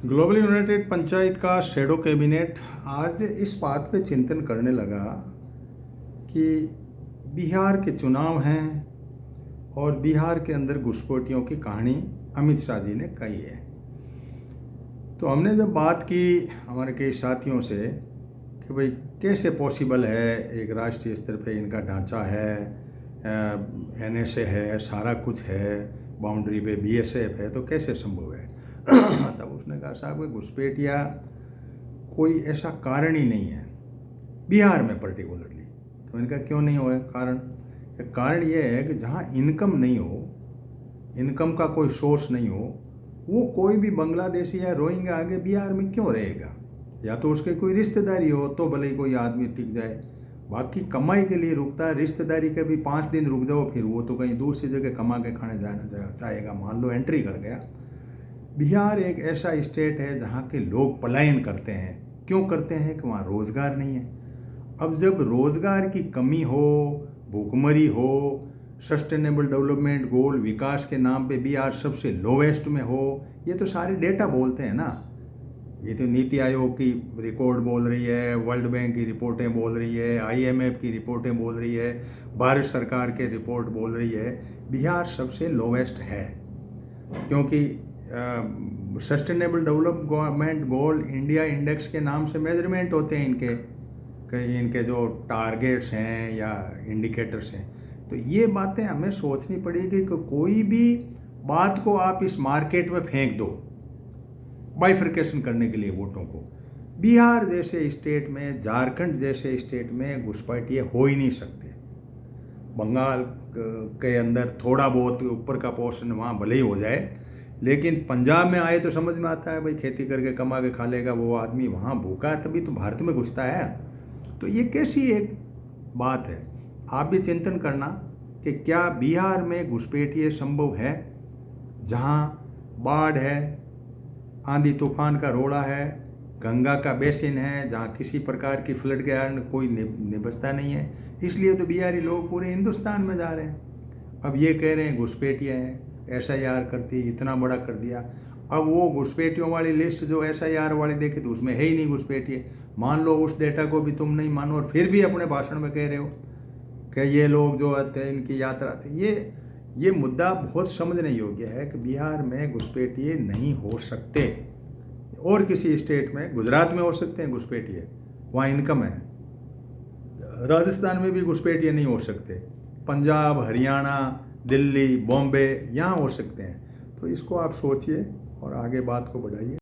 Global United panchayat का shadow cabinet आज इस बात पे चिंतन करने लगा कि बिहार के चुनाव हैं और बिहार के अंदर घुसपैठियों की कहानी अमित शाह जी ने कही है। तो हमने जब बात की हमारे कई साथियों से कि भाई कैसे पॉसिबल है, एक राष्ट्रीय स्तर पे इनका ढांचा है, NSA है, सारा कुछ है, बाउंड्री पे BSF है, तो कैसे संभव है। तब उसने कहा साहब घुसपैठिया कोई ऐसा कारण ही नहीं है बिहार में पर्टिकुलरली। तो इनका क्यों नहीं हुआ कारण ये है कि जहाँ इनकम नहीं हो, इनकम का कोई सोर्स नहीं हो, वो कोई भी बांग्लादेशी या रोहिंग्या आगे बिहार में क्यों रहेगा। या तो उसके कोई रिश्तेदारी हो तो भले ही कोई आदमी टिक जाए, बाकी कमाई के लिए रुकता है। रिश्तेदारी के भी 5 दिन रुक जाओ, फिर वो तो कहीं दूसरी जगह कमा के खाने जाना चाहेगा। मान लो एंट्री कर गया। बिहार एक ऐसा स्टेट है जहाँ के लोग पलायन करते हैं। क्यों करते हैं कि वहाँ रोज़गार नहीं है। अब जब रोज़गार की कमी हो, भूखमरी हो, सस्टेनेबल डेवलपमेंट गोल विकास के नाम पे बिहार सबसे लोवेस्ट में हो, ये तो सारे डेटा बोलते हैं ना। ये तो नीति आयोग की रिपोर्ट बोल रही है, वर्ल्ड बैंक की रिपोर्टें बोल रही है, IMF की रिपोर्टें बोल रही है, भारत सरकार के रिपोर्ट बोल रही है बिहार सबसे लोवेस्ट है। क्योंकि sustainable development goal India index के नाम से मेजरमेंट होते हैं इनके जो टारगेट्स हैं या इंडिकेटर्स हैं। तो ये बातें हमें सोचनी पड़ेगी कि कोई भी बात को आप इस मार्केट में फेंक दो बाइफर्केशन करने के लिए वोटों को। बिहार जैसे स्टेट में, झारखंड जैसे स्टेट में घुसपैठिए हो ही नहीं सकते। बंगाल के अंदर थोड़ा बहुत ऊपर का पोर्शन वहाँ भले ही हो जाए, लेकिन पंजाब में आए तो समझ में आता है भाई खेती करके कमा के खा लेगा वो आदमी, वहाँ भूखा है तभी तो भारत में घुसता है। तो ये कैसी एक बात है। आप भी चिंतन करना कि क्या बिहार में घुसपैठिए संभव है, जहाँ बाढ़ है, आंधी तूफान का रोड़ा है, गंगा का बेसिन है, जहाँ किसी प्रकार की फ्लड के कारण कोई निबसता नहीं है। इसलिए तो बिहारी लोग पूरे हिंदुस्तान में जा रहे हैं। अब ये कह रहे हैं घुसपैठिया हैं, SIR कर दी, इतना बड़ा कर दिया। अब वो घुसपैठियों वाली लिस्ट जो SIR वाली देखी तो उसमें है ही नहीं घुसपैठिए। मान लो उस डेटा को भी तुम नहीं मानो और फिर भी अपने भाषण में कह रहे हो कि ये लोग जो आते हैं इनकी यात्रा थी। ये मुद्दा बहुत समझने योग्य है कि बिहार में घुसपैठिए नहीं हो सकते। और किसी स्टेट में, गुजरात में हो सकते हैं घुसपैठिए, वहाँ इनकम है। राजस्थान में भी घुसपैठिए नहीं हो सकते। पंजाब, हरियाणा, दिल्ली, बॉम्बे यहाँ हो सकते हैं। तो इसको आप सोचिए और आगे बात को बढ़ाइए।